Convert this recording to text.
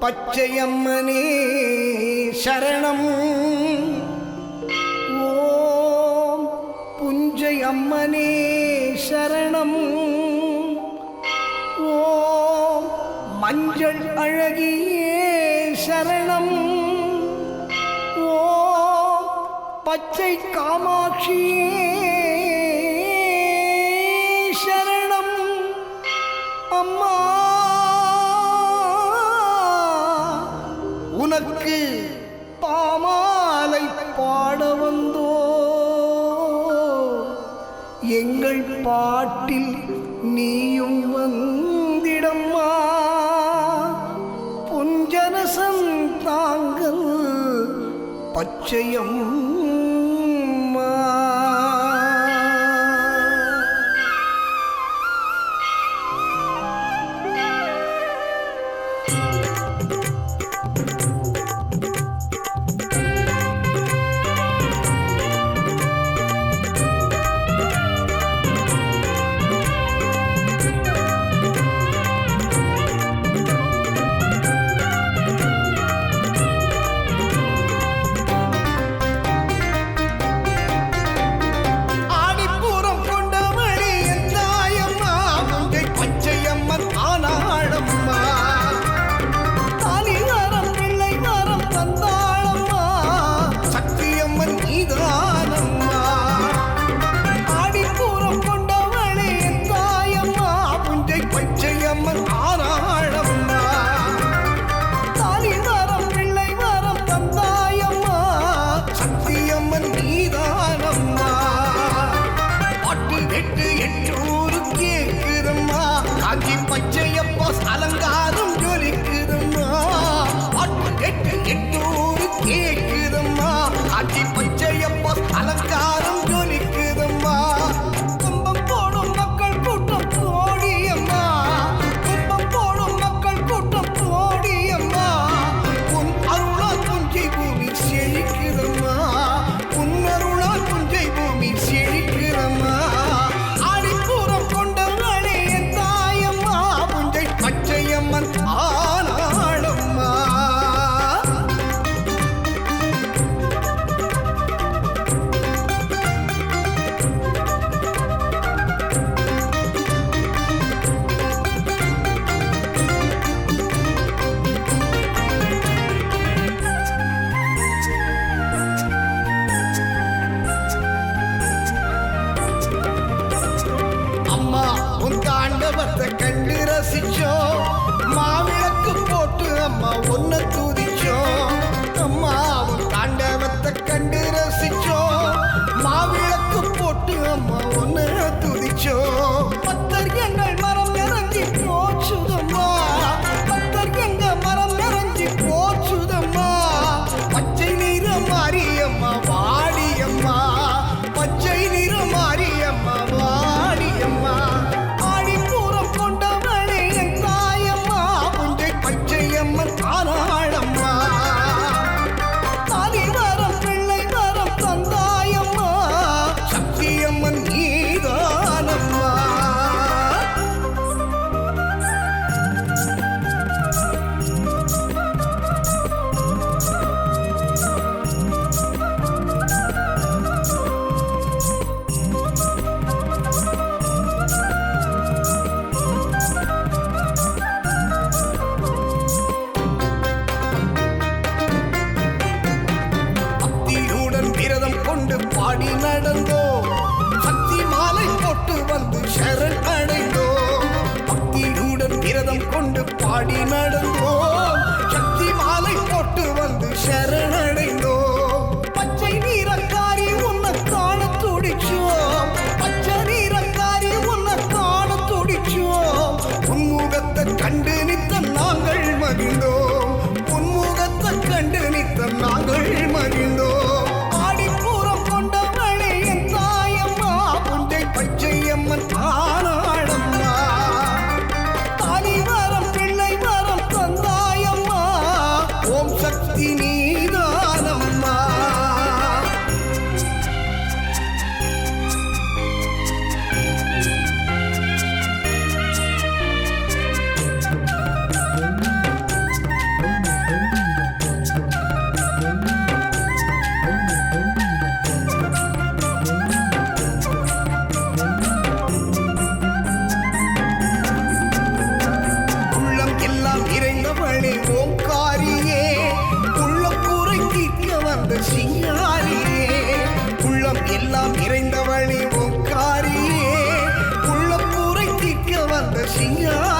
பச்சையம்மனே சரணம். ஓம் புஞ்சை அம்மனே சரணம். ஓம் மஞ்சள் அழகியே சரணம். ஓம் பச்சை காமாட்சியே சரணம். அம்மா உனக்கு பாமாலை பாட வந்தோ, எங்கள் பாட்டில் நீயும் வந்திடம்மா. புஞ்சரசம் தாங்கள் பச்சையம்மா. அலங்காரம் ஜொலிக்குதம்மா. எட்டு எட்டூர் கேக்குதம்மா. ஆட்சி பச்சையப்பா அலங்காரம் ஜொலிக்குதம்மா. கும்பம் போடும் மக்கள் கூட்டம் கோடியம்மா. கும்பம் போடும் மக்கள் கூட்டம் கோடியம்மா. உன் அருளால் புஞ்சை பூமி செழிக்குதம்மா. உன் அருளால் புஞ்சை பூமி செழிக்குதம்மா. ஆனாளம்மா. அம்மா உன் தாண்டவத்தை கண்டு ரசிச்சோம். மாவிளக்கு போட்டு அம்மா ஒன்ன துதிச்சோம். அம்மா உன் தாண்டவத்தை கண்டு ரசிச்சோம். மாவிளக்கு போட்டு அம்மா ஒன்ன துதிச்சோம். பத்தர் எங்கள் மரம் நிறைஞ்சி போச்சுதம்மா. பத்தர் எங்க மரம் நிறைஞ்சி போச்சுதம்மா. பச்சை நிற மாரியம்மா வாடியம்மா. பச்சை நிற மாரியம்மா வாடியம்மா. ஆனாளம்மா. தாலி வரம் பிள்ளை வரம் தந்தாயம்மா. சக்தியம்மன் நீதானம்மா. பாடி நடந்தோ. சக்தி மாலை போட்டு வந்து சரண் அடைந்தோ. பக்தியுடன் விரதம் கொண்டு பாடி நடந்தோ. சக்தி மாலை போட்டு வந்து சரண் அடைந்தோ. பச்சை நீரக்காரி உன்னை காண துடிச்சோம். பச்சை நீரக்காரி உன்னை காண துடிச்சோம். உன்முகத்தை கண்டு நித்தம் நாங்கள் மகிழ்ந்தோம். உன்முகத்தை கண்டு நித்தம் நாங்கள் மகிழ்ந்தோம். ஆனாளம்மா. தாலி வரம் பிள்ளை வரம் தந்தாயம்மா. ஓம் சக்தி நீதான். வந்த சிங்கார